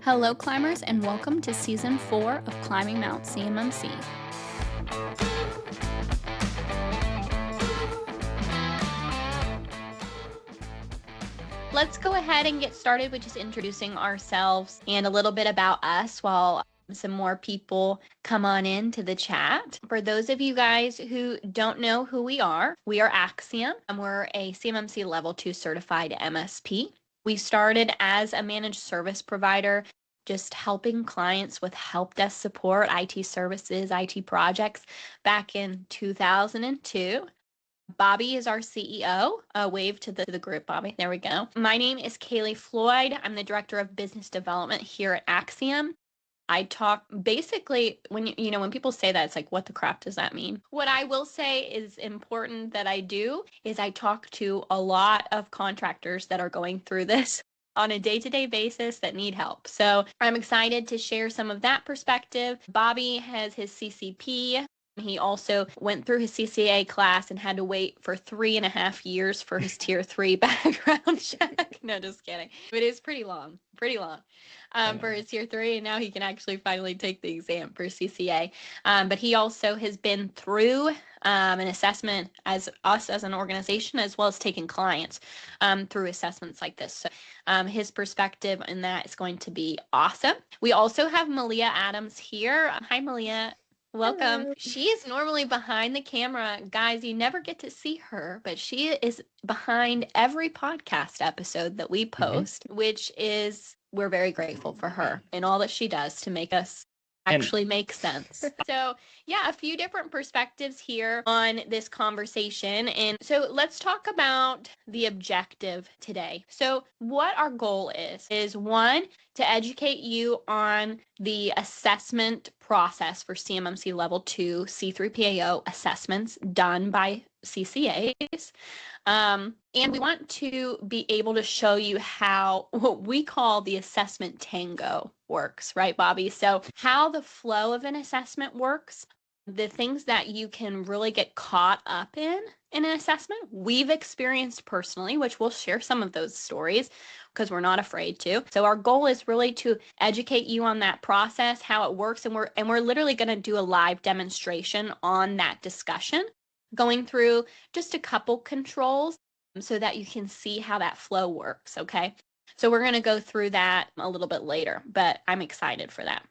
Hello, climbers, and welcome to Season 4 of Climbing Mount CMMC. Let's go ahead and get started with just introducing ourselves and a little bit about us while some more people come on into the chat. For those of you guys who don't know who we are Axiom, and we're a CMMC Level 2 certified MSP. We started as a managed service provider, just helping clients with help desk support, IT services, IT projects back in 2002. Bobby is our CEO. Wave to the group, Bobby. There we go. My name is Kaleigh Floyd. I'm the Director of Business Development here at Axiom. I talk basically when people say that, it's like, what the crap does that mean? What I will say is important that I do is I talk to a lot of contractors that are going through this on a day-to-day basis that need help. So I'm excited to share some of that perspective. Bobby has his CCP. He also went through his CCA class and had to wait for 3.5 years for his Tier 3 background check. No, just kidding. It is pretty long for his Tier 3, and now he can actually finally take the exam for CCA. But he also has been through an assessment as us as an organization, as well as taking clients through assessments like this. So his perspective in that is going to be awesome. We also have Malia Adams here. Hi, Malia. Welcome. Hello. She is normally behind the camera. Guys, you never get to see her, but she is behind every podcast episode that we post, which is, we're very grateful for her and all that she does to make us actually make sense. So yeah, a few different perspectives here on this conversation. And so let's talk about the objective today. So what our goal is one, to educate you on the assessment process for CMMC Level 2 C3PAO assessments done by CCAs. And we want to be able to show you how what we call the assessment tango works, right, Bobby? So how the flow of an assessment works, the things that you can really get caught up in an assessment, we've experienced personally, which we'll share some of those stories because we're not afraid to. So our goal is really to educate you on that process, how it works, and we're literally going to do a live demonstration on that discussion, going through just a couple controls so that you can see how that flow works, okay? So we're going to go through that a little bit later, but I'm excited for that.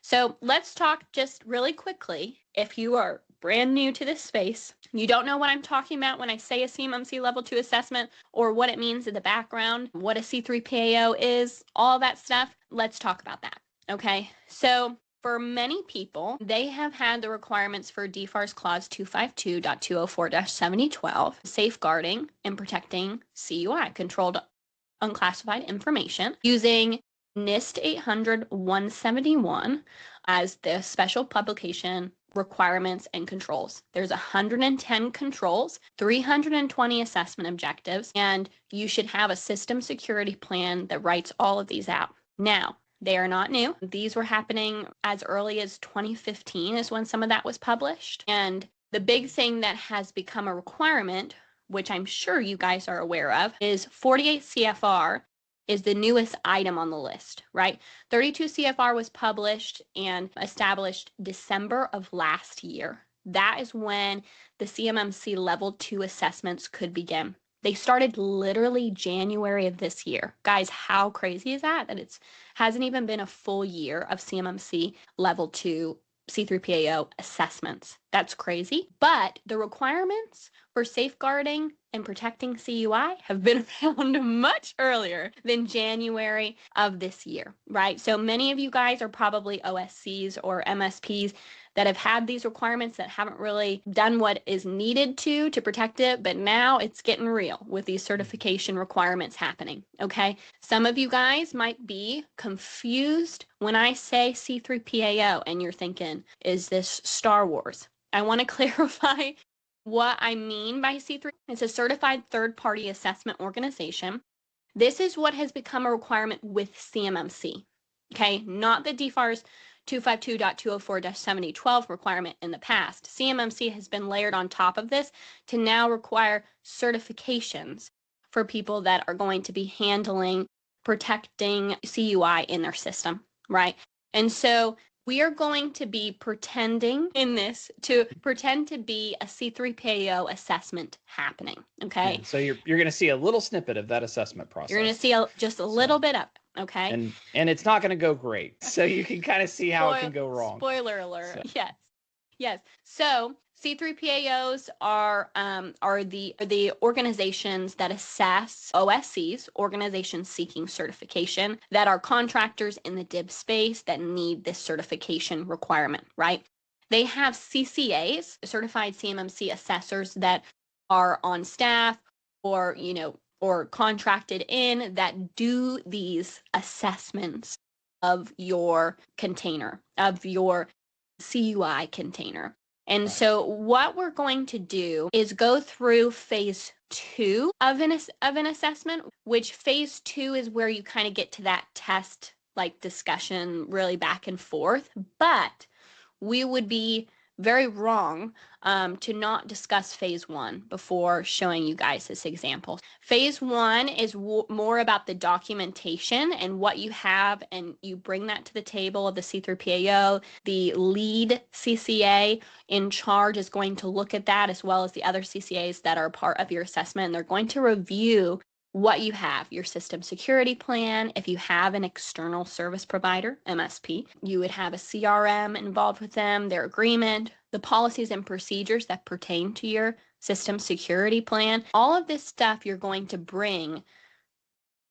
So let's talk just really quickly. If you are brand new to this space, you don't know what I'm talking about when I say a CMMC Level 2 assessment or what it means in the background, what a C3PAO is, all that stuff, let's talk about that, okay? So for many people, they have had the requirements for DFARS Clause 252.204-7012, safeguarding and protecting CUI, controlled unclassified information, using NIST 800-171 as the special publication requirements and controls. There's 110 controls, 320 assessment objectives, and you should have a system security plan that writes all of these out. Now, they are not new. These were happening as early as 2015 is when some of that was published. And the big thing that has become a requirement, which I'm sure you guys are aware of, is 48 CFR is the newest item on the list, right? 32 CFR was published and established December of last year. That is when the CMMC Level 2 assessments could begin. They started literally January of this year. Guys, how crazy is that? That it hasn't even been a full year of CMMC Level 2 C3PAO assessments. That's crazy. But the requirements for safeguarding and protecting CUI have been around much earlier than January of this year, right? So many of you guys are probably OSCs or MSPs that have had these requirements that haven't really done what is needed to protect it, but now it's getting real with these certification requirements happening, okay? Some of you guys might be confused when I say C3PAO and you're thinking, is this Star Wars? I want to clarify what I mean by C3. It's a certified third-party assessment organization. This is what has become a requirement with CMMC, okay? Not the DFARS 252.204-7012 requirement in the past. CMMC has been layered on top of this to now require certifications for people that are going to be handling protecting CUI in their system, right? And so we are going to be pretending in this to pretend to be a C3PAO assessment happening, okay? Yeah, so you're going to see a little snippet of that assessment process. You're going to see just a little bit of it, okay? And it's not going to go great. So you can kind of see how it can go wrong. Spoiler alert. So. Yes. So C3PAOs are the organizations that assess OSCs, organizations seeking certification, that are contractors in the DIB space that need this certification requirement, right? They have CCAs, certified CMMC assessors, that are on staff or, or contracted in that do these assessments of your container, of your CUI container. And so what we're going to do is go through phase 2 of an assessment, which phase 2 is where you kind of get to that test like discussion really back and forth. But we would be very wrong to not discuss phase 1 before showing you guys this example. Phase 1 is more about the documentation and what you have, and you bring that to the table of the C3PAO. The lead CCA in charge is going to look at that, as well as the other CCAs that are part of your assessment, and they're going to review what you have, your system security plan. If you have an external service provider, MSP, you would have a CRM involved with them, their agreement, the policies and procedures that pertain to your system security plan. All of this stuff you're going to bring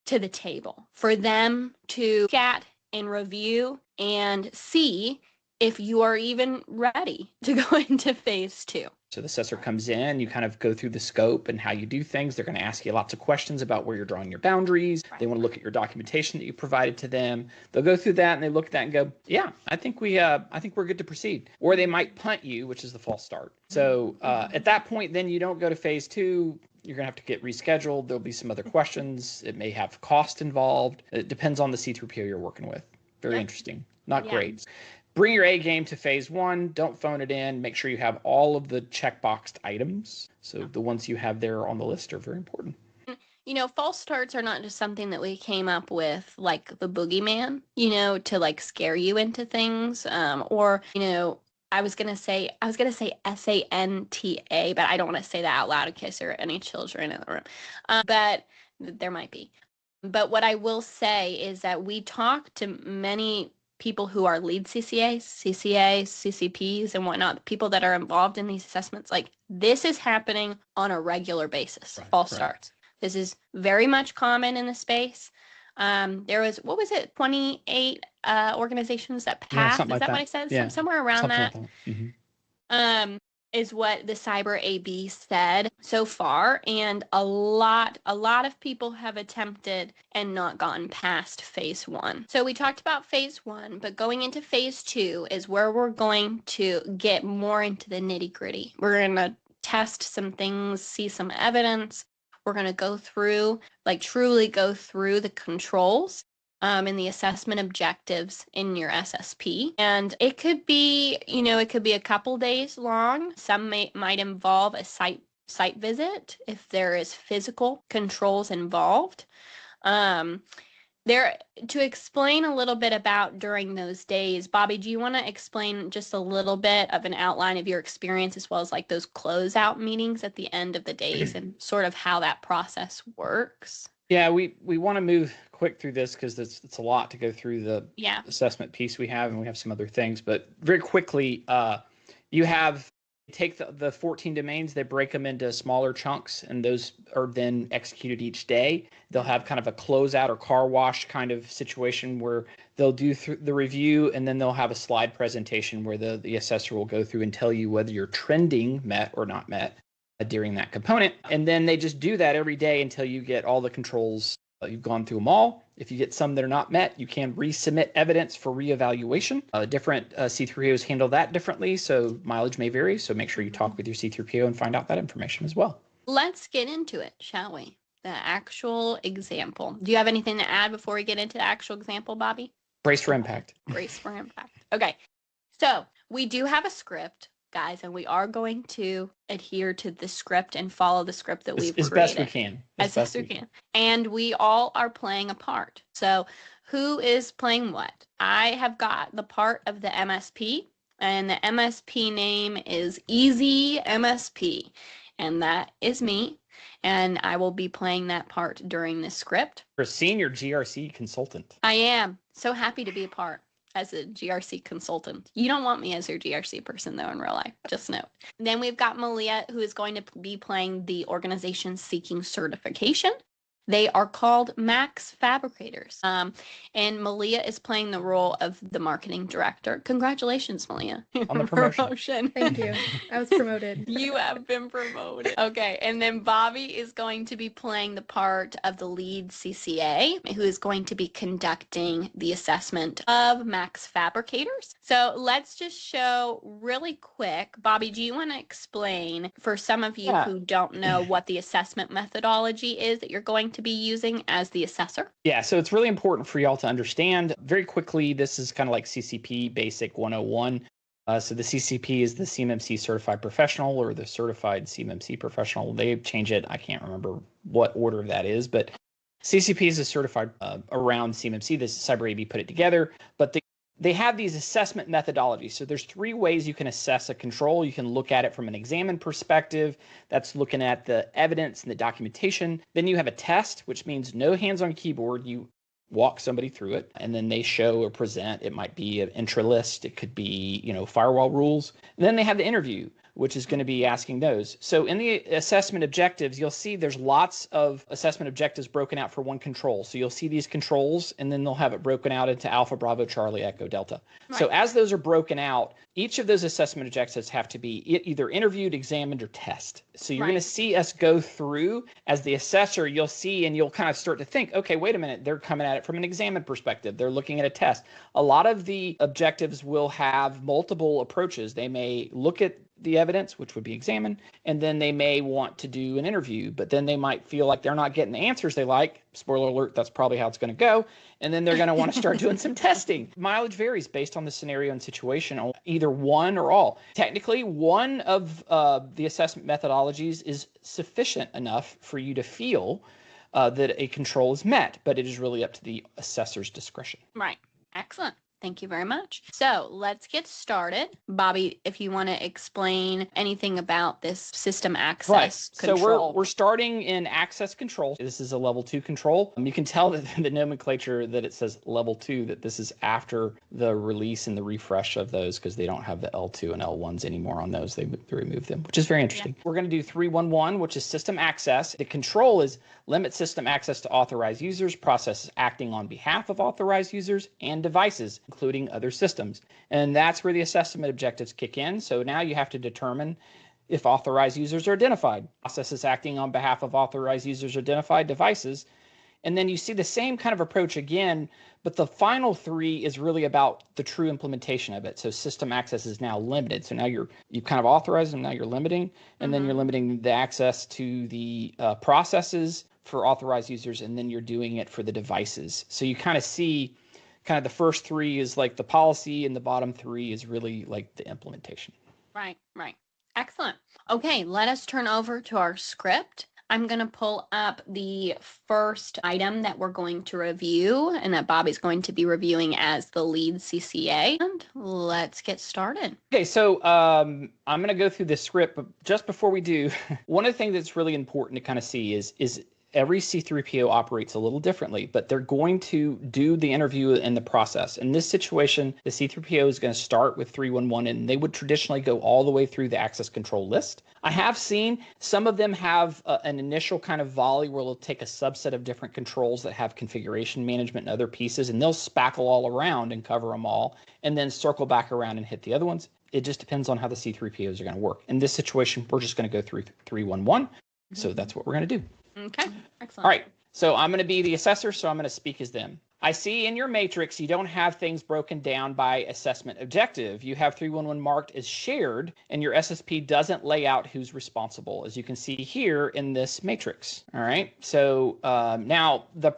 to the table for them to look at and review and see if you are even ready to go into phase 2. So the assessor comes in, you kind of go through the scope and how you do things. They're going to ask you lots of questions about where you're drawing your boundaries. Right. They want to look at your documentation that you provided to them. They'll go through that and they look at that and go, yeah, I think we're good to proceed. Or they might punt you, which is the false start. So at that point, then you don't go to phase 2. You're going to have to get rescheduled. There'll be some other questions. It may have cost involved. It depends on the C3PO you're working with. Very interesting. Not great. Bring your A game to phase 1. Don't phone it in. Make sure you have all of the checkboxed items. So the ones you have there on the list are very important. False starts are not just something that we came up with like the boogeyman, to like scare you into things. Or, I was gonna say SANTA, but I don't want to say that out loud in case there are any children in the room. But there might be. But what I will say is that we talk to many people who are lead CCAs, CCPs, and whatnot, people that are involved in these assessments. Like, this is happening on a regular basis, false starts. This is very much common in the space. There was, 28 organizations that passed? Is that what I said? Yeah. Somewhere around that. Like that. Is what the Cyber AB said so far, and a lot of people have attempted and not gotten past phase 1. So we talked about phase 1, but going into phase 2 is where we're going to get more into the nitty-gritty. We're going to test some things, see some evidence. We're going to go through, truly go through the controls and the assessment objectives in your SSP. And it could be, a couple days long. Some might involve a site visit if there is physical controls involved. To explain a little bit about during those days, Bobby, do you want to explain just a little bit of an outline of your experience, as well as like those closeout meetings at the end of the days and sort of how that process works? Yeah, we want to move quick through this because it's a lot to go through the assessment piece we have, and we have some other things. But very quickly, you take the 14 domains, they break them into smaller chunks, and those are then executed each day. They'll have kind of a closeout or car wash kind of situation where they'll do the review, and then they'll have a slide presentation where the assessor will go through and tell you whether your trending met or not met during that component. And then they just do that every day until you get all the controls. You've gone through them all. If you get some that are not met, you can resubmit evidence for reevaluation. Different C3POs handle that differently, so mileage may vary. So make sure you talk with your C3PO and find out that information as well. Let's get into it, shall we? The actual example. Do you have anything to add before we get into the actual example, Bobby? Brace for impact. Brace for impact. Okay. So we do have a script guys, and we are going to adhere to the script and follow the script that we've created. As best we can. As best we can. And we all are playing a part. So who is playing what? I have got the part of the MSP, and the MSP name is Easy MSP, and that is me. And I will be playing that part during this script. You're a senior GRC consultant. I am. So happy to be a part as a GRC consultant. You don't want me as your GRC person, though, in real life. Just note. Then we've got Malia, who is going to be playing the organization seeking certification. They are called Max Fabricators. And Malia is playing the role of the marketing director. Congratulations, Malia. On the promotion. Thank you. I was promoted. You have been promoted. Okay. And then Bobby is going to be playing the part of the lead CCA, who is going to be conducting the assessment of Max Fabricators. So let's just show really quick. Bobby, do you want to explain for some of you who don't know what the assessment methodology is that you're going to be using as the assessor? Yeah, so it's really important for y'all to understand very quickly. This is kind of like CCP Basic 101. So the CCP is the CMMC Certified Professional or the Certified CMMC Professional. They change it. I can't remember what order that is, but CCP is a certified around CMMC. This Cyber AB put it together, but they have these assessment methodologies. So there's 3 ways you can assess a control. You can look at it from an examine perspective. That's looking at the evidence and the documentation. Then you have a test, which means no hands on keyboard. You walk somebody through it, and then they show or present. It might be an intra-list. It could be, firewall rules. And then they have the interview, which is going to be asking those. So in the assessment objectives, you'll see there's lots of assessment objectives broken out for one control. So you'll see these controls, and then they'll have it broken out into Alpha, Bravo, Charlie, Echo, Delta. Right. So as those are broken out, each of those assessment objectives have to be either interviewed, examined, or test. So you're going to see us go through as the assessor. You'll see, and you'll kind of start to think, okay, wait a minute, they're coming at it from an examined perspective. They're looking at a test. A lot of the objectives will have multiple approaches. They may look at the evidence, which would be examined, and then they may want to do an interview, but then they might feel like they're not getting the answers they like. Spoiler alert, that's probably how it's going to go. And then they're going to want to start doing some testing. Mileage varies based on the scenario and situation, on either one or all. Technically, one of the assessment methodologies is sufficient enough for you to feel that a control is met, but it is really up to the assessor's discretion. Right. Excellent. Thank you very much. So let's get started. Bobby, if you want to explain anything about this system access control. So we're starting in access control. This is a level 2 control. You can tell that the nomenclature that it says level 2, that this is after the release and the refresh of those, because they don't have the L2 and L1s anymore on those. They removed them, which is very interesting. Yeah. We're going to do 311, which is system access. The control is limit system access to authorized users, processes acting on behalf of authorized users, and devices, including other systems. And that's where the assessment objectives kick in. So now you have to determine if authorized users are identified, processes acting on behalf of authorized users, identified devices. And then you see the same kind of approach again, but the final 3 is really about the true implementation of it. So system access is now limited. So now you've kind of authorized them, now you're limiting, and then you're limiting the access to the processes for authorized users, and then you're doing it for the devices. So you kind of see kind of the first 3 is like the policy, and the bottom 3 is really like the implementation. Right. Excellent. Okay, let us turn over to our script. I'm going to pull up the first item that we're going to review, and that Bobby's going to be reviewing as the lead CCA. And let's get started. Okay, so I'm going to go through the script, but just before we do, one of the things that's really important to kind of see is every C3PO operates a little differently, but they're going to do the interview and the process. In this situation, the C3PO is going to start with 311, and they would traditionally go all the way through the access control list. I have seen some of them have an initial kind of volley where they'll take a subset of different controls that have configuration management and other pieces, and they'll spackle all around and cover them all, and then circle back around and hit the other ones. It just depends on how the C3POs are going to work. In this situation, we're just going to go through 311. So that's what we're going to do. Okay, excellent. All right, so I'm going to be the assessor, so I'm going to speak as them. I see in your matrix, you don't have things broken down by assessment objective. You have 311 marked as shared, and your SSP doesn't lay out who's responsible, as you can see here in this matrix. All right, so now the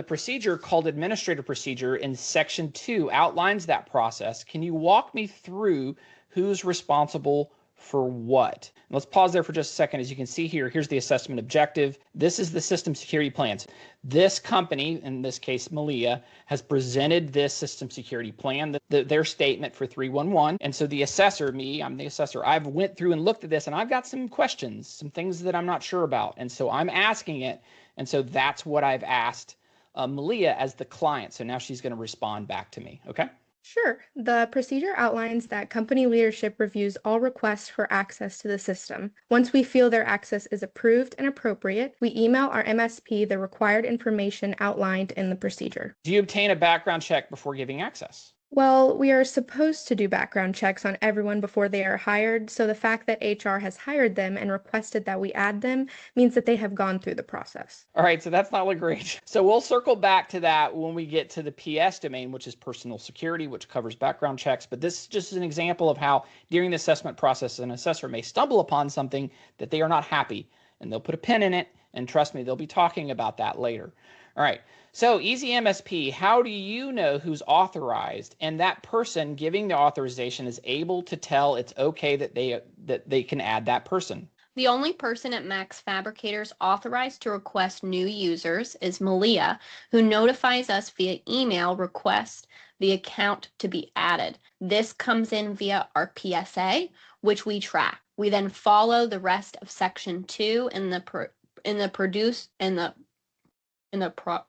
procedure called administrator procedure in section 2 outlines that process. Can you walk me through who's responsible for what. And let's pause there for just a second. As you can see here, here's the assessment objective. This is the system security plans. This company, in this case, Malia, has presented this system security plan, their statement for 311. And so the assessor, I'm the assessor, I've went through and looked at this, and I've got some questions, some things that I'm not sure about. And so I'm asking it. And so that's what I've asked Malia as the client. So now she's going to respond back to me. Okay. Sure. The procedure outlines that company leadership reviews all requests for access to the system. Once we feel their access is approved and appropriate, we email our MSP the required information outlined in the procedure. Do you obtain a background check before giving access? Well, we are supposed to do background checks on everyone before they are hired, so the fact that HR has hired them and requested that we add them means that they have gone through the process. All right, so that's not look great. So we'll circle back to that when we get to the PS domain, which is personal security, which covers background checks. But this is just an example of how during the assessment process, an assessor may stumble upon something that they are not happy, and they'll put a pin in it, and trust me, they'll be talking about that later. All right. So easy MSP, how do you know who's authorized and that person giving the authorization is able to tell it's okay that they can add that person? The only person at Max Fabricators authorized to request new users is Malia, who notifies us via email request the account to be added. This comes in via our PSA, which we track. We then follow the rest of section 2 in the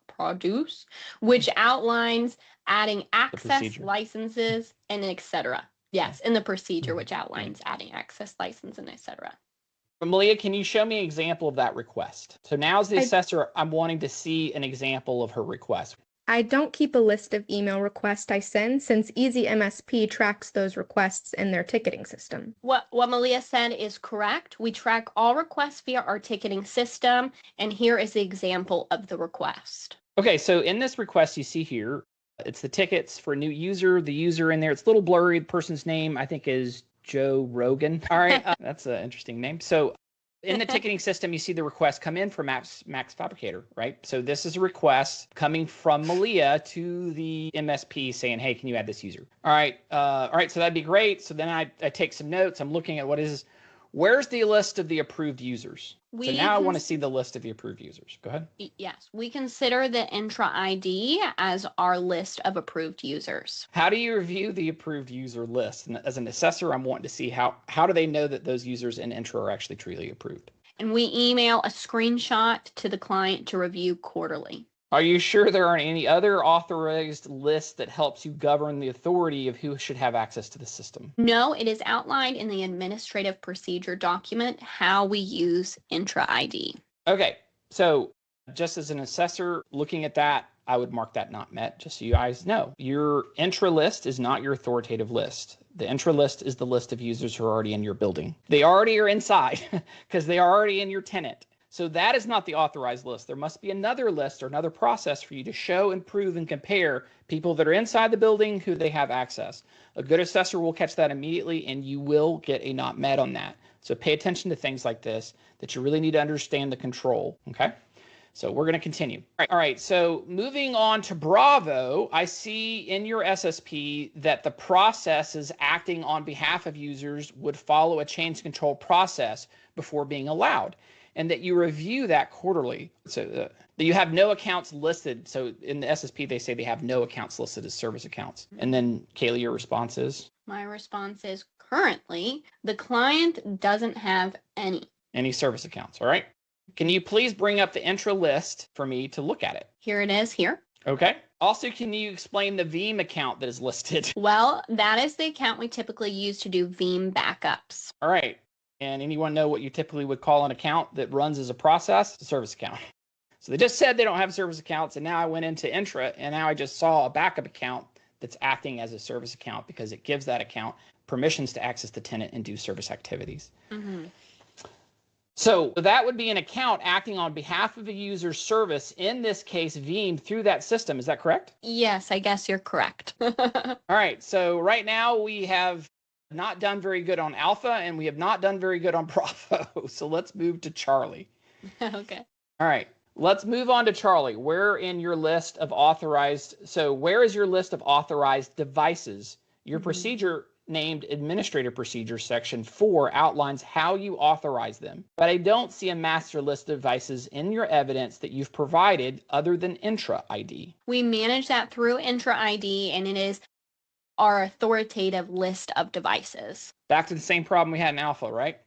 produce, which outlines adding access licenses and etc. Yes, in the procedure, which outlines adding access license and etc. Malia, can you show me an example of that request? So now as the assessor, I'm wanting to see an example of her request. I don't keep a list of email requests I send since Easy MSP tracks those requests in their ticketing system. What Malia said is correct. We track all requests via our ticketing system, and here is the example of the request. Okay, so in this request you see here, it's the tickets for a new user. The user in there, it's a little blurry. The person's name, I think, is Joe Rogan. All right, that's an interesting name. So in the ticketing system, you see the request come in from Max Fabricator, right? So this is a request coming from Malia to the MSP saying, hey, can you add this user? All right, so that'd be great. So then I take some notes. I'm looking at where's the list of the approved users? So now I want to see the list of the approved users. Go ahead. Yes, we consider the intra ID as our list of approved users. How do you review the approved user list? And as an assessor, I'm wanting to see how do they know that those users in intra are actually truly approved? And we email a screenshot to the client to review quarterly. Are you sure there aren't any other authorized lists that helps you govern the authority of who should have access to the system? No, it is outlined in the administrative procedure document how we use intra ID. Okay, so just as an assessor looking at that, I would mark that not met, just so you guys know. Your intra list is not your authoritative list. The intra list is the list of users who are already in your building. They already are inside because they are already in your tenant. So that is not the authorized list. There must be another list or another process for you to show and prove and compare people that are inside the building who they have access. A good assessor will catch that immediately and you will get a not met on that. So pay attention to things like this, that you really need to understand the control, okay? So we're going to continue. All right, so moving on to Bravo, I see in your SSP that the processes acting on behalf of users would follow a change control process before being allowed, and that you review that quarterly. So that you have no accounts listed. So in the SSP, they say they have no accounts listed as service accounts. And then Kaleigh, your response is? My response is currently the client doesn't have any service accounts. All right. Can you please bring up the intra list for me to look at it? Here it is here. Okay. Also, can you explain the Veeam account that is listed? Well, that is the account we typically use to do Veeam backups. All right. And anyone know what you typically would call an account that runs as a process? A service account. So they just said they don't have service accounts, and now I went into intra, and now I just saw a backup account that's acting as a service account because it gives that account permissions to access the tenant and do service activities. Mm-hmm. So that would be an account acting on behalf of a user's service, in this case, Veeam, through that system. Is that correct? Yes, I guess you're correct. All right. So right now we have not done very good on Alpha, and we have not done very good on Bravo. So let's move to Charlie. Okay. All right. Let's move on to Charlie. Where in your list of authorized, so where is your list of authorized devices? Your procedure named Administrative Procedures section 4 outlines how you authorize them, but I don't see a master list of devices in your evidence that you've provided other than Intra ID. We manage that through Intra ID, and it is our authoritative list of devices. Back to the same problem we had in Alpha, right?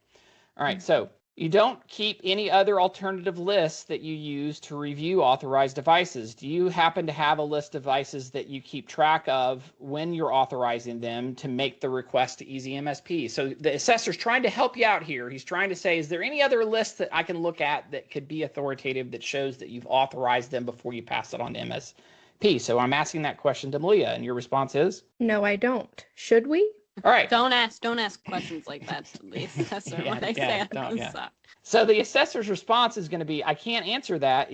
All right, so you don't keep any other alternative lists that you use to review authorized devices. Do you happen to have a list of devices that you keep track of when you're authorizing them to make the request to EasyMSP? So the assessor's trying to help you out here. He's trying to say, is there any other list that I can look at that could be authoritative that shows that you've authorized them before you pass it on to MSP? So I'm asking that question to Malia, and your response is? No, I don't. Should we? All right. Don't ask questions like that to the assessor when I say it. So the assessor's response is going to be, I can't answer that,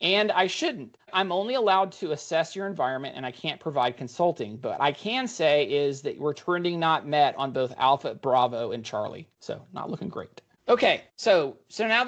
and I shouldn't. I'm only allowed to assess your environment, and I can't provide consulting. But I can say is that we're trending not met on both Alpha, Bravo, and Charlie. So not looking great. Okay, so now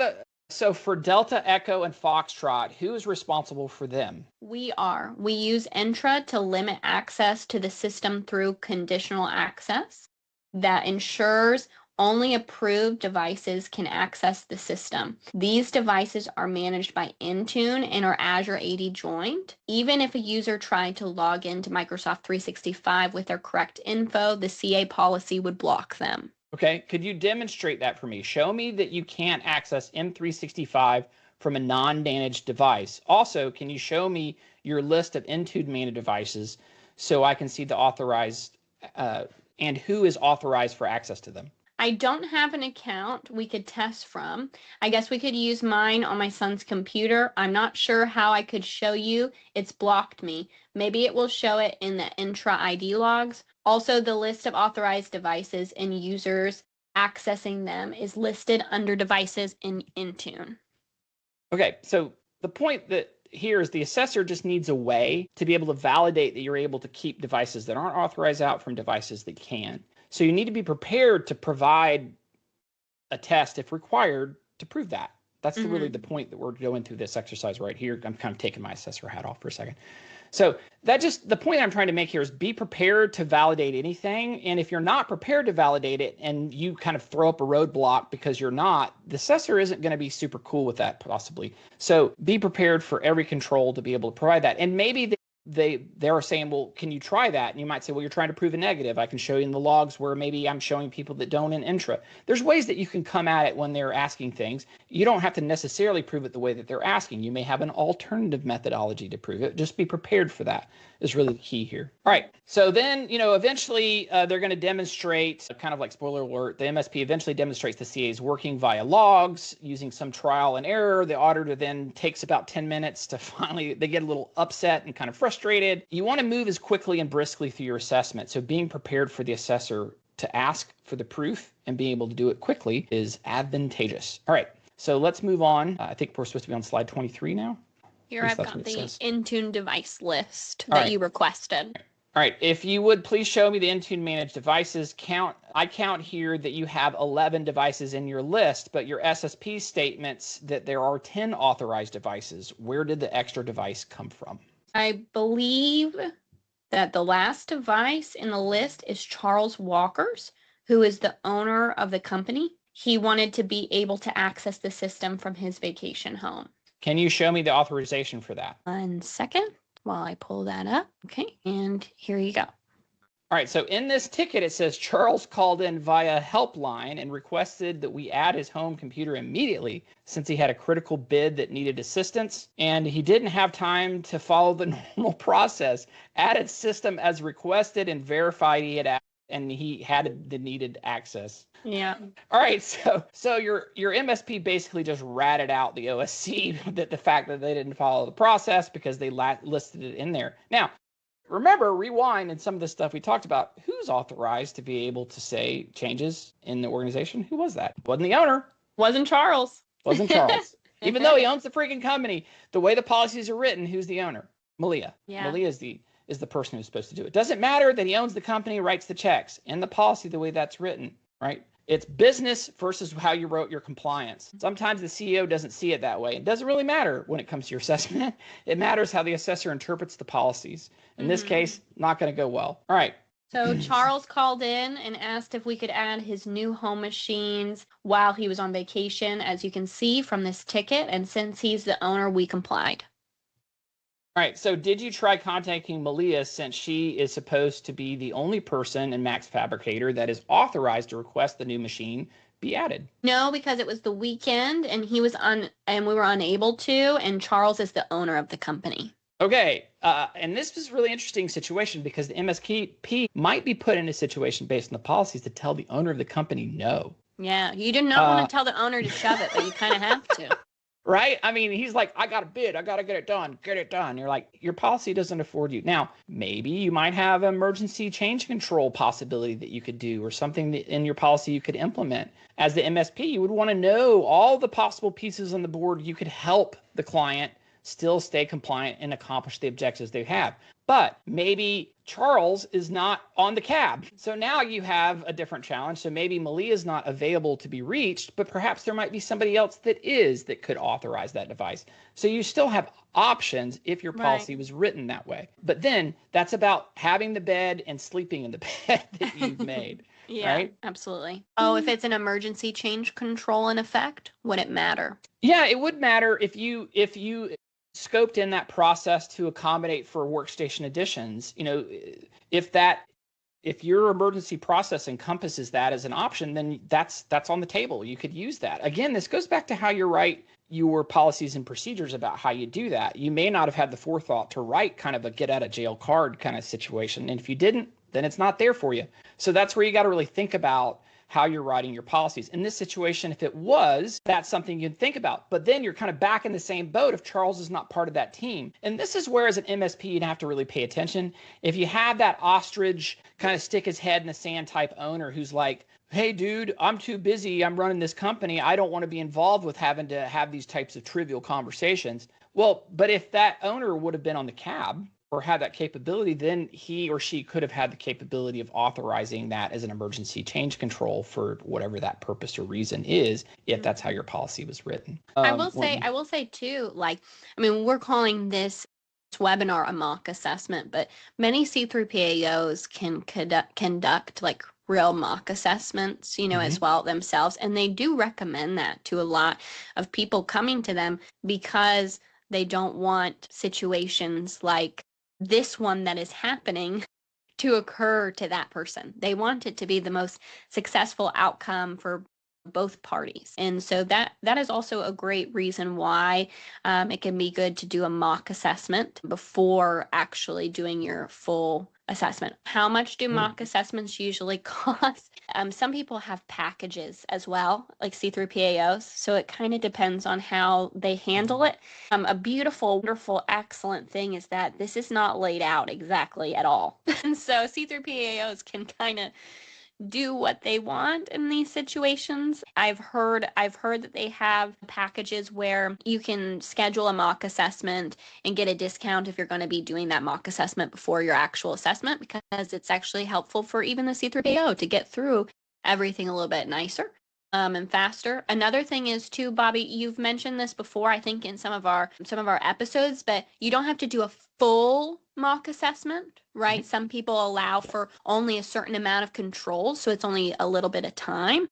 so for Delta, Echo, and Foxtrot, who is responsible for them? We are. We use Intra to limit access to the system through conditional access that ensures only approved devices can access the system. These devices are managed by Intune and are Azure AD joined. Even if a user tried to log into Microsoft 365 with their correct info, the CA policy would block them. Okay, could you demonstrate that for me? Show me that you can't access M365 from a non-managed device. Also, can you show me your list of Intune managed devices so I can see the authorized and who is authorized for access to them? I don't have an account we could test from. I guess we could use mine on my son's computer. I'm not sure how I could show you. It's blocked me. Maybe it will show it in the Intra ID logs. Also, the list of authorized devices and users accessing them is listed under devices in Intune. Okay, so the point that here is the assessor just needs a way to be able to validate that you're able to keep devices that aren't authorized out from devices that can. So you need to be prepared to provide a test if required to prove that. That's really the point that we're going through this exercise right here. I'm kind of taking my assessor hat off for a second. So the point I'm trying to make here is be prepared to validate anything. And if you're not prepared to validate it and you kind of throw up a roadblock because you're not, the assessor isn't going to be super cool with that possibly. So be prepared for every control to be able to provide that. And maybe they're saying, well, can you try that? And you might say, well, you're trying to prove a negative. I can show you in the logs where maybe I'm showing people that don't in Intra. There's ways that you can come at it when they're asking things. You don't have to necessarily prove it the way that they're asking. You may have an alternative methodology to prove it. Just be prepared for that is really the key here. All right. So then, eventually they're going to demonstrate, kind of like spoiler alert, the MSP eventually demonstrates the CA is working via logs using some trial and error. The auditor then takes about 10 minutes to finally, they get a little upset and kind of frustrated. You want to move as quickly and briskly through your assessment. So being prepared for the assessor to ask for the proof and being able to do it quickly is advantageous. All right. So let's move on. I think we're supposed to be on slide 23 now. Here I've got the Intune device list that you requested. All right. If you would please show me the Intune managed devices count. I count here that you have 11 devices in your list, but your SSP statements that there are 10 authorized devices. Where did the extra device come from? I believe that the last device in the list is Charles Walker's, who is the owner of the company. He wanted to be able to access the system from his vacation home. Can you show me the authorization for that? 1 second while I pull that up. Okay, and here you go. All right, so in this ticket, it says Charles called in via helpline and requested that we add his home computer immediately since he had a critical bid that needed assistance, and he didn't have time to follow the normal process. Added system as requested and verified he had and he had the needed access. Yeah. All right. So your MSP basically just ratted out the OSC that the fact that they didn't follow the process because they listed it in there. Now, remember, rewind and some of the stuff we talked about. Who's authorized to be able to say changes in the organization? Who was that? Wasn't the owner. Wasn't Charles. Wasn't Charles. Even though he owns the freaking company, the way the policies are written, who's the owner? Malia. Yeah. Malia is the person who's supposed to do it. Doesn't matter that he owns the company, writes the checks. In the policy, the way that's written, right? It's business versus how you wrote your compliance. Sometimes the CEO doesn't see it that way. It doesn't really matter when it comes to your assessment. It matters how the assessor interprets the policies. In this case, not going to go well. All right. So Charles called in and asked if we could add his new home machines while he was on vacation, as you can see from this ticket. And since he's the owner, we complied. All right. So did you try contacting Malia, since she is supposed to be the only person in Max Fabricator that is authorized to request the new machine be added? No, because it was the weekend and we were unable to, and Charles is the owner of the company. Okay, and this was a really interesting situation because the MSP might be put in a situation based on the policies to tell the owner of the company no. Yeah, you do not want to tell the owner to shove it, but you kind of have to. Right? I mean, he's like, I got a bid. I got to get it done. You're like, your policy doesn't afford you. Now, maybe you might have emergency change control possibility that you could do, or something that in your policy you could implement. As the MSP, you would want to know all the possible pieces on the board you could help the client still stay compliant and accomplish the objectives they have. But maybe Charles is not on the cab. So now you have a different challenge. So maybe Malia is not available to be reached, but perhaps there might be somebody else that could authorize that device. So you still have options if your policy was written that way. But then that's about having the bed and sleeping in the bed that you've made. Yeah, right? Absolutely. Oh, if it's an emergency change control in effect, would it matter? Yeah, it would matter if you scoped in that process to accommodate for workstation additions. If your emergency process encompasses that as an option, then that's on the table. You could use that. Again, this goes back to how you write your policies and procedures about how you do that. You may not have had the forethought to write kind of a get out of jail card kind of situation. And if you didn't, then it's not there for you. So that's where you got to really think about how you're writing your policies. In this situation, if it was, that's something you'd think about. But then you're kind of back in the same boat if Charles is not part of that team. And this is where, as an MSP, you'd have to really pay attention. If you have that ostrich kind of stick his head in the sand type owner who's like, hey, dude, I'm too busy. I'm running this company. I don't want to be involved with having to have these types of trivial conversations. Well, but if that owner would have been on the cab or had that capability, then he or she could have had the capability of authorizing that as an emergency change control for whatever that purpose or reason is, if that's how your policy was written. I will say too, we're calling this webinar a mock assessment, but many C3PAOs can conduct like real mock assessments, as well themselves. And they do recommend that to a lot of people coming to them because they don't want situations like this one that is happening to occur to that person. They want it to be the most successful outcome for both parties. And so that is also a great reason why it can be good to do a mock assessment before actually doing your full assessment. How much do mock assessments usually cost? Some people have packages as well, like C3PAOs. So it kind of depends on how they handle it. A beautiful, wonderful, excellent thing is that this is not laid out exactly at all. And so C3PAOs can kind of do what they want in these situations. I've heard that they have packages where you can schedule a mock assessment and get a discount if you're going to be doing that mock assessment before your actual assessment, because it's actually helpful for even the C3PAO to get through everything a little bit nicer and faster. Another thing is too, Bobby, you've mentioned this before, I think in some of our episodes, but you don't have to do a full mock assessment, right? Mm-hmm. Some people allow for only a certain amount of control, so it's only a little bit of time,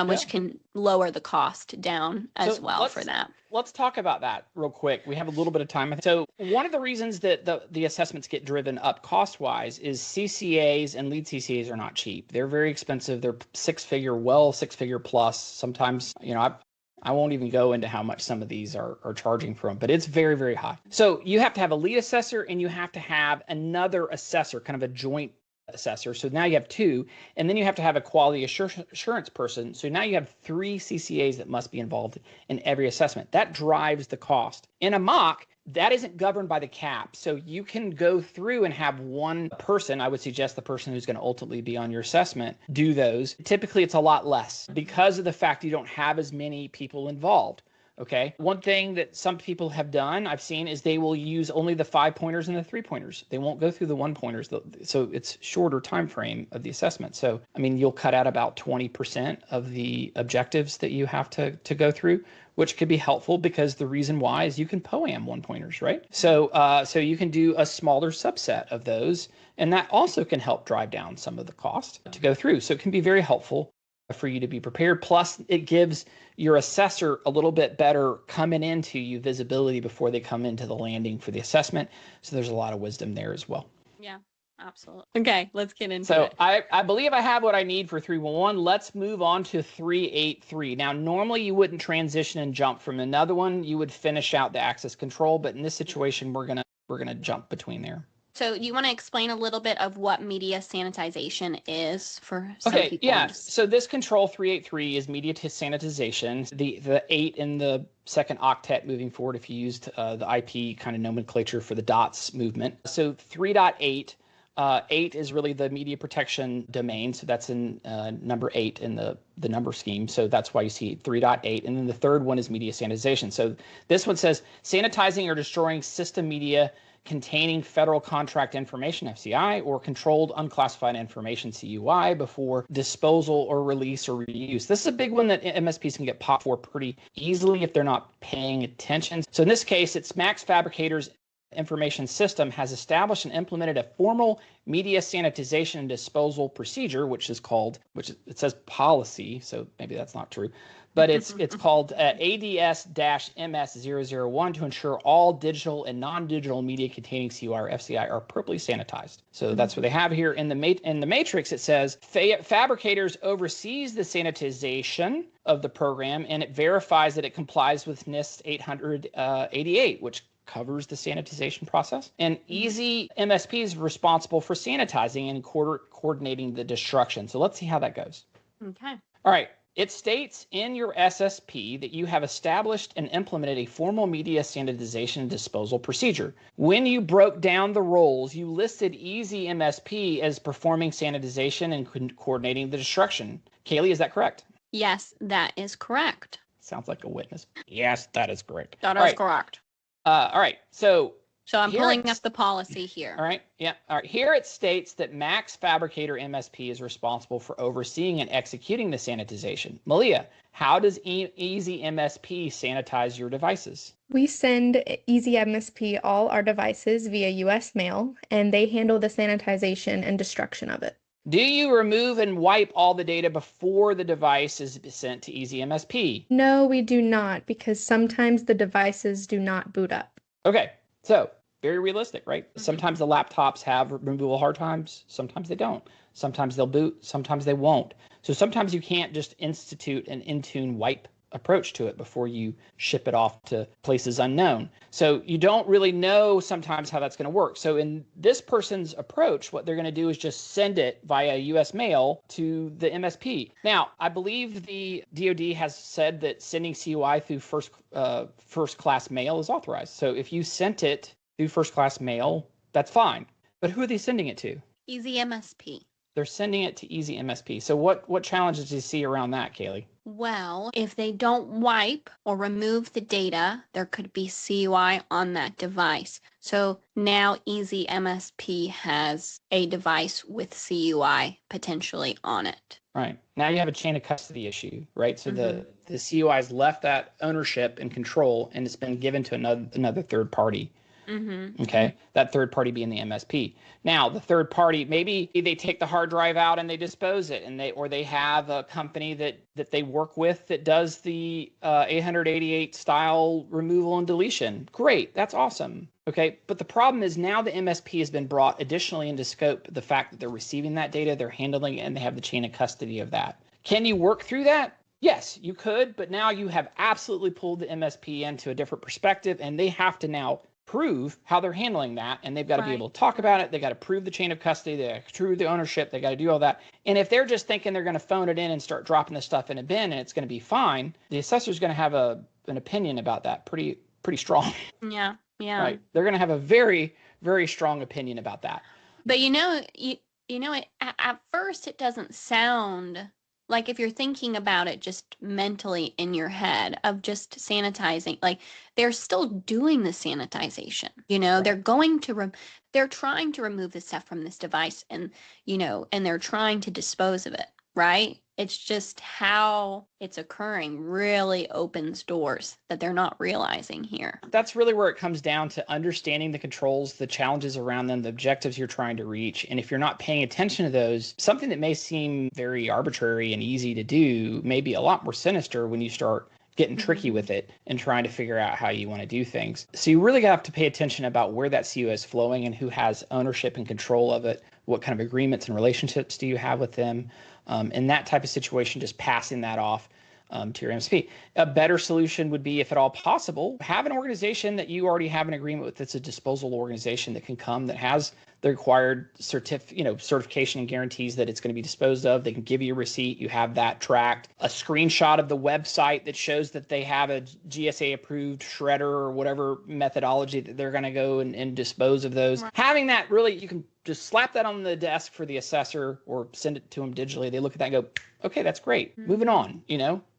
which can lower the cost down as well for that. Let's talk about that real quick. We have a little bit of time. So one of the reasons that the assessments get driven up cost-wise is CCAs and lead CCAs are not cheap. They're very expensive. They're six-figure plus. Sometimes, I won't even go into how much some of these are charging for them, but it's very, very high. So you have to have a lead assessor and you have to have another assessor, kind of a joint assessor. So now you have two, and then you have to have a quality assurance person. So now you have 3 CCAs that must be involved in every assessment. That drives the cost. In a mock, that isn't governed by the cap. So you can go through and have one person, I would suggest the person who's going to ultimately be on your assessment, do those. Typically, it's a lot less because of the fact you don't have as many people involved. Okay. One thing that some people have done, I've seen, is they will use only the 5-pointers and the 3-pointers. They won't go through the 1-pointers. So it's shorter time frame of the assessment. So, I mean, you'll cut out about 20% of the objectives that you have to go through, which could be helpful because the reason why is you can POAM 1-pointers, right? So you can do a smaller subset of those, and that also can help drive down some of the cost to go through. So it can be very helpful for you to be prepared. Plus, it gives your assessor a little bit better coming into you visibility before they come into the landing for the assessment. So there's a lot of wisdom there as well. Yeah, absolutely. Okay, let's get into it. So I believe I have what I need for 311. Let's move on to 383. Now, normally you wouldn't transition and jump from another one. You would finish out the access control, but in this situation, we're gonna jump between there. So you want to explain a little bit of what media sanitization is for some people? Yeah. So this control 383 is media sanitization. The 8 in the second octet moving forward, if you used the IP kind of nomenclature for the dots movement. So 3.8, 8 is really the media protection domain. So that's in number 8 in the number scheme. So that's why you see 3.8. And then the third one is media sanitization. So this one says sanitizing or destroying system media containing federal contract information, FCI, or controlled unclassified information, CUI, before disposal or release or reuse. This is a big one that MSPs can get popped for pretty easily if they're not paying attention. So in this case, it's Max Fabricator's information system has established and implemented a formal media sanitization and disposal procedure, which it says policy, so maybe that's not true, but it's called ADS-MS001 to ensure all digital and non-digital media containing CUI or FCI are appropriately sanitized. So that's what they have here. In the matrix, it says Fabricators oversees the sanitization of the program, and it verifies that it complies with NIST 888, which covers the sanitization process. And Easy MSP is responsible for sanitizing and coordinating the destruction. So let's see how that goes. Okay. All right. It states in your SSP that you have established and implemented a formal media sanitization and disposal procedure. When you broke down the roles, you listed Easy MSP as performing sanitization and coordinating the destruction. Kaleigh, is that correct? Yes, that is correct. Sounds like a witness. Yes, that is correct. That is correct. All right. So I'm pulling up the policy here. All right. Yeah. All right. Here it states that Max Fabricator MSP is responsible for overseeing and executing the sanitization. Malia, how does Easy MSP sanitize your devices? We send Easy MSP all our devices via US mail, and they handle the sanitization and destruction of it. Do you remove and wipe all the data before the device is sent to Easy MSP? No, we do not, because sometimes the devices do not boot up. Okay. So very realistic, right? Sometimes the laptops have removable hard drives. Sometimes they don't. Sometimes they'll boot. Sometimes they won't. So sometimes you can't just institute an Intune wipe approach to it before you ship it off to places unknown. So you don't really know sometimes how that's going to work. So in this person's approach, what they're going to do is just send it via US mail to the MSP. Now, I believe the DoD has said that sending CUI through first class mail is authorized. So if you sent it through first class mail, that's fine. But who are they sending it to? Easy MSP. They're sending it to Easy MSP. So what challenges do you see around that, Kaleigh? Well, if they don't wipe or remove the data, there could be CUI on that device. So now Easy MSP has a device with CUI potentially on it. Right. Now you have a chain of custody issue, right? So the CUI has left that ownership and control, and it's been given to another third party. Okay, that third party being the MSP. Now, the third party, maybe they take the hard drive out and they dispose it, and they have a company that they work with that does the 888 style removal and deletion. Great, that's awesome. Okay, but the problem is now the MSP has been brought additionally into scope the fact that they're receiving that data, they're handling it, and they have the chain of custody of that. Can you work through that? Yes, you could, but now you have absolutely pulled the MSP into a different perspective, and they have to now prove how they're handling that, and they've got to be able to talk about it. They got to prove the chain of custody. They got to prove the ownership. They got to do all that. And if they're just thinking they're going to phone it in and start dropping the stuff in a bin and it's going to be fine, the assessor's going to have an opinion about that pretty strong. Yeah. Right. They're going to have a very, very strong opinion about that. But at first it doesn't sound Like if you're thinking about it just mentally in your head of just sanitizing, like they're still doing the sanitization, Right. they're trying to remove the stuff from this device and, and they're trying to dispose of it, right? It's just how it's occurring really opens doors that they're not realizing here. That's really where it comes down to understanding the controls, the challenges around them, the objectives you're trying to reach. And if you're not paying attention to those, something that may seem very arbitrary and easy to do may be a lot more sinister when you start getting tricky with it and trying to figure out how you want to do things. So you really have to pay attention about where that CUI is flowing and who has ownership and control of it. What kind of agreements and relationships do you have with them? In that type of situation, just passing that off to your MSP. A better solution would be, if at all possible, have an organization that you already have an agreement with that's a disposal organization that can come, that has the required certification and guarantees that it's going to be disposed of. They can give you a receipt. You have that tracked. A screenshot of the website that shows that they have a GSA approved shredder or whatever methodology that they're going to go and dispose of those. Right. Having that, really, you can just slap that on the desk for the assessor or send it to them digitally. They look at that and go, okay, that's great. Moving on.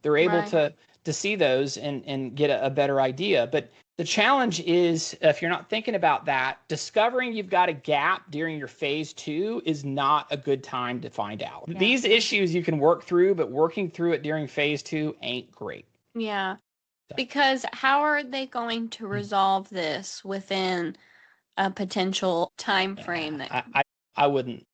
They're able to see those and get a better idea. But the challenge is, if you're not thinking about that, discovering you've got a gap during your phase 2 is not a good time to find out. Yeah. These issues you can work through, but working through it during phase 2 ain't great. Yeah. Because how are they going to resolve this within a potential time frame? That I wouldn't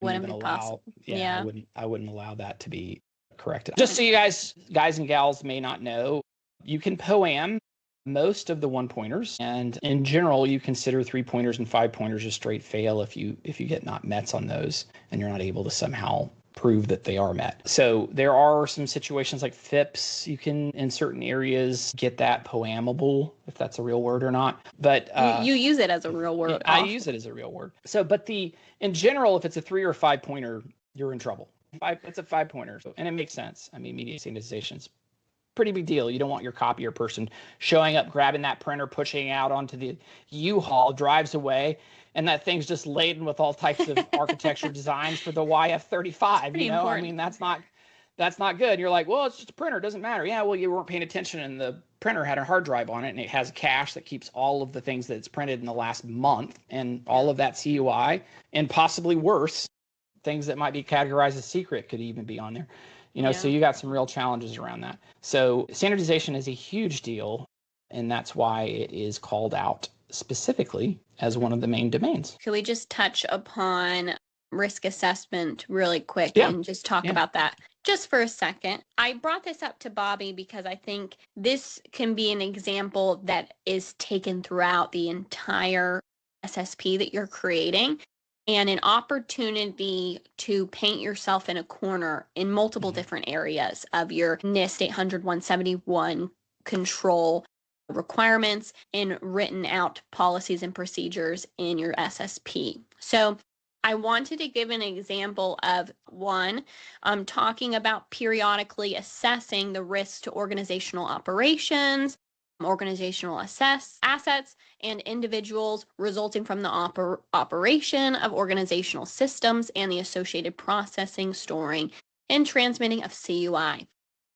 even allow. Possible. Yeah. I wouldn't allow that to be corrected. Just so you guys and gals may not know, you can POAM most of the 1-pointers, and in general, you consider 3-pointers and 5-pointers a straight fail if you get not mets on those, and you're not able to somehow prove that they are met. So there are some situations like FIPS. You can, in certain areas, get that POAMable, if that's a real word or not. But you use it as a real word. I use it as a real word. So, but in general, if it's a 3 or 5-pointer, you're in trouble. It's a 5-pointer, and it makes sense. I mean, media sanitization's pretty big deal. You don't want your copier person showing up, grabbing that printer, pushing out onto the U-Haul, drives away, and that thing's just laden with all types of architecture designs for the YF35. Important. I mean, that's not good. You're like, well, it's just a printer, it doesn't matter. Yeah, well, you weren't paying attention, and the printer had a hard drive on it, and it has a cache that keeps all of the things that it's printed in the last month, and all of that CUI, and possibly worse, things that might be categorized as secret could even be on there. So you got some real challenges around that. So sanitization is a huge deal, and that's why it is called out specifically as one of the main domains. Can we just touch upon risk assessment really quick and just talk about that just for a second? I brought this up to Bobby because I think this can be an example that is taken throughout the entire SSP that you're creating, and an opportunity to paint yourself in a corner in multiple different areas of your NIST 800-171 control requirements and written out policies and procedures in your SSP. So I wanted to give an example of one, talking about periodically assessing the risks to organizational operations, organizational assets, and individuals resulting from the operation of organizational systems and the associated processing, storing, and transmitting of CUI.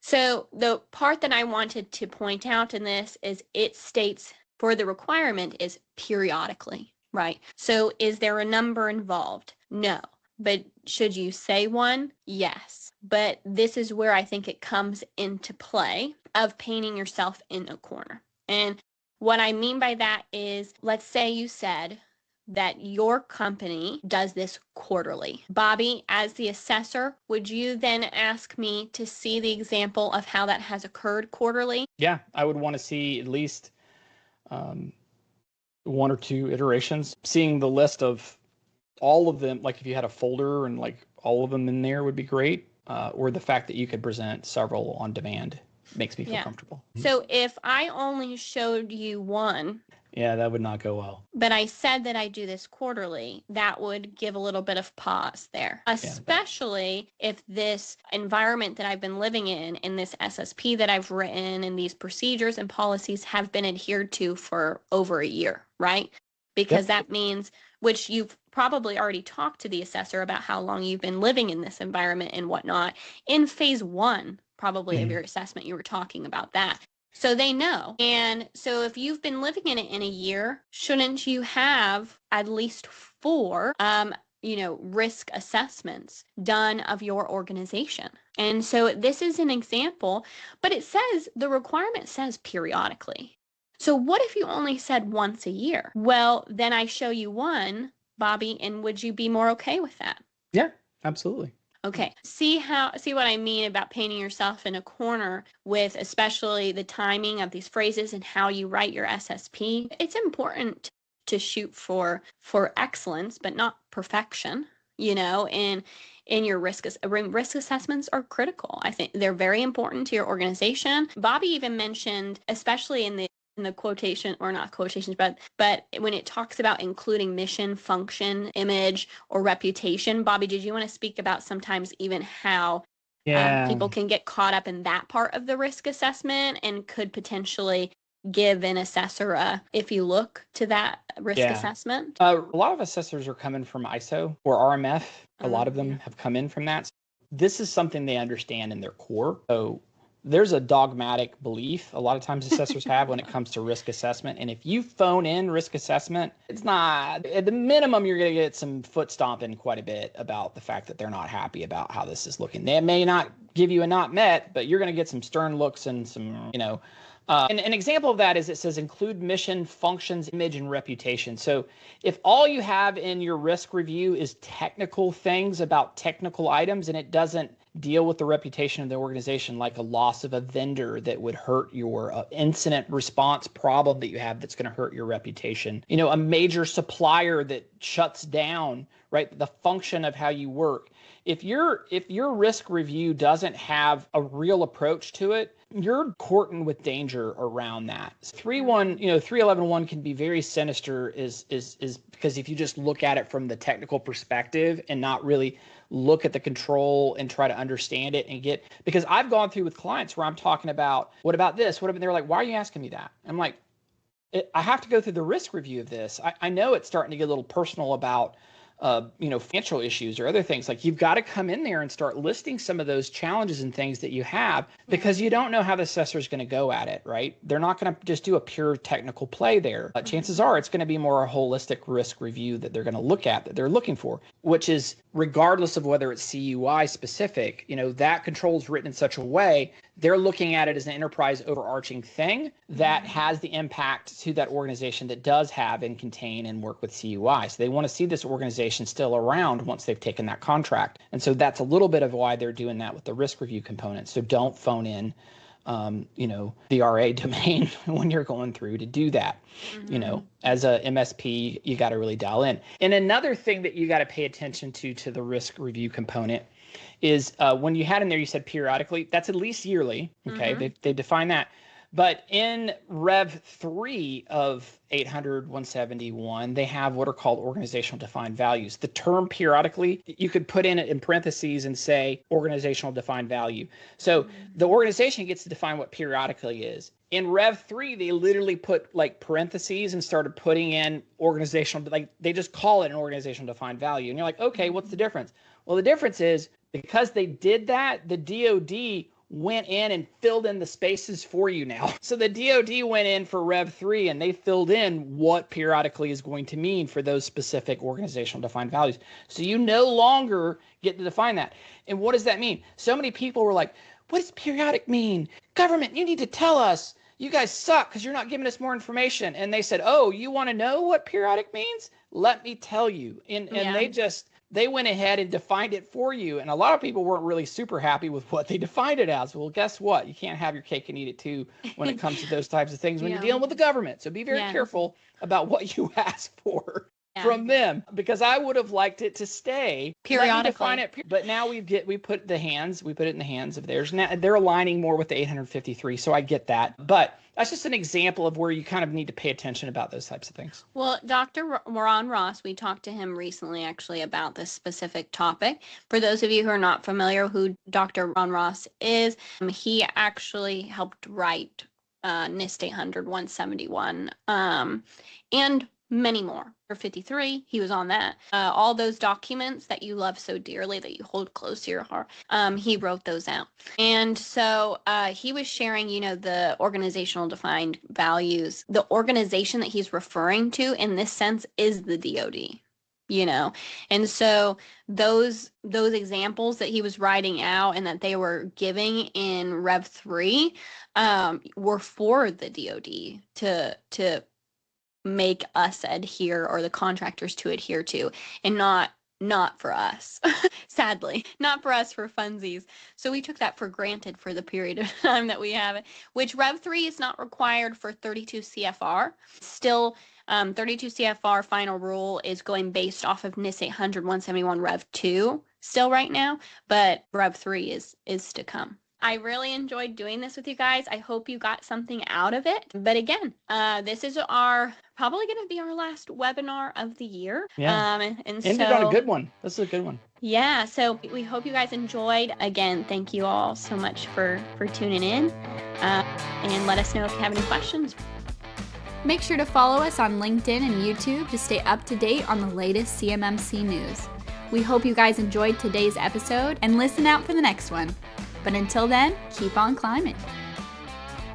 So the part that I wanted to point out in this is it states for the requirement is periodically, right? So is there a number involved? No. But should you say one? Yes. But this is where I think it comes into play of painting yourself in a corner. And what I mean by that is, let's say you said that your company does this quarterly. Bobby, as the assessor, would you then ask me to see the example of how that has occurred quarterly? Yeah, I would want to see at least 1 or 2 iterations. Seeing the list of all of them, like if you had a folder and like all of them in there would be great, or the fact that you could present several on demand makes me feel comfortable. So if I only showed you one, that would not go well. But I said that I do this quarterly, that would give a little bit of pause there, especially if this environment that I've been living in this SSP that I've written, and these procedures and policies have been adhered to for over a year, right? because that means, which you've probably already talked to the assessor about how long you've been living in this environment and whatnot. In phase 1, probably of your assessment, you were talking about that. So they know. And so if you've been living in it in a year, shouldn't you have at least 4 risk assessments done of your organization? And so this is an example, but the requirement says periodically. So what if you only said once a year? Well, then I show you one, Bobby, and would you be more okay with that? Yeah, absolutely. Okay. See what I mean about painting yourself in a corner with especially the timing of these phrases and how you write your SSP. It's important to shoot for excellence, but not perfection, and in your risk assessments are critical. I think they're very important to your organization. Bobby even mentioned, especially in the quotation, or not quotations, but when it talks about including mission, function, image, or reputation. Bobby, did you want to speak about sometimes even how people can get caught up in that part of the risk assessment and could potentially give an assessor if you look to that risk assessment? A lot of assessors are coming from ISO or RMF. A lot of them have come in from that. So this is something they understand in their core. So there's a dogmatic belief a lot of times assessors have when it comes to risk assessment. And if you phone in risk assessment, it's not, at the minimum, you're going to get some foot stomping quite a bit about the fact that they're not happy about how this is looking. They may not give you a not met, but you're going to get some stern looks and some, and an example of that is it says include mission, functions, image, and reputation. So if all you have in your risk review is technical things about technical items and it doesn't deal with the reputation of the organization, like a loss of a vendor that would hurt your incident response problem that you have that's going to hurt your reputation, a major supplier that shuts down, right? The function of how you work. If your risk review doesn't have a real approach to it, you're courting with danger around that. 3.11.1 can be very sinister is because if you just look at it from the technical perspective and not really look at the control and try to understand it because I've gone through with clients where I'm talking about, what about this? They're like, why are you asking me that? I'm like, I have to go through the risk review of this. I know it's starting to get a little personal about financial issues or other things. Like, you've got to come in there and start listing some of those challenges and things that you have, because you don't know how the assessor is going to go at it, right? They're not going to just do a pure technical play there. Chances are it's going to be more a holistic risk review that they're going to look at, that they're looking for, which is regardless of whether it's CUI specific, that control is written in such a way they're looking at it as an enterprise overarching thing that has the impact to that organization that does have and contain and work with CUI. So they want to see this organization still around once they've taken that contract. And so that's a little bit of why they're doing that with the risk review component. So don't phone in, the RA domain when you're going through to do that. As a MSP, you got to really dial in. And another thing that you got to pay attention to the risk review component is when you had in there, you said periodically, that's at least yearly. Okay. They define that. But in Rev 3 of 800-171, they have what are called organizational defined values. The term periodically, you could put in parentheses and say organizational defined value. So the organization gets to define what periodically is. In Rev 3, they literally put like parentheses and started putting in organizational, like they just call it an organizational defined value. And you're like, okay, what's the difference? Well, the difference is because they did that, the DoD went in and filled in the spaces for you now. So the DoD went in for Rev 3 and they filled in what periodically is going to mean for those specific organizational defined values. So you no longer get to define that. And what does that mean? So many people were like, what does periodic mean? Government, you need to tell us. You guys suck because you're not giving us more information. And they said, oh, you want to know what periodic means? Let me tell you. And they went ahead and defined it for you. And a lot of people weren't really super happy with what they defined it as. Well, guess what? You can't have your cake and eat it too when it comes to those types of things when you're dealing with the government. So be very careful about what you ask for from them, because I would have liked it to stay periodically. Define it, but now we put it in the hands of theirs. Now they're aligning more with the 853. So I get that. But that's just an example of where you kind of need to pay attention about those types of things. Well, Dr. Ron Ross, we talked to him recently actually about this specific topic. For those of you who are not familiar who Dr. Ron Ross is, he actually helped write NIST 800-171. And many more. For 53, he was on that. All those documents that you love so dearly, that you hold close to your heart, he wrote those out. And so he was sharing, the organizational defined values. The organization that he's referring to in this sense is the DoD. And so those examples that he was writing out and that they were giving in Rev 3 were for the DoD to make us adhere, or the contractors to adhere to, and not for us. Sadly, not for us for funsies. So we took that for granted for the period of time that we have it, which Rev 3 is not required for 32 CFR. Still, 32 CFR final rule is going based off of NIST 800-171 Rev 2 still right now, but Rev 3 is to come. I really enjoyed doing this with you guys. I hope you got something out of it. But again, this is probably going to be our last webinar of the year. Yeah. Ended on a good one. This is a good one. Yeah. So we hope you guys enjoyed. Again, thank you all so much for tuning in. And let us know if you have any questions. Make sure to follow us on LinkedIn and YouTube to stay up to date on the latest CMMC news. We hope you guys enjoyed today's episode and listen out for the next one. But until then, keep on climbing.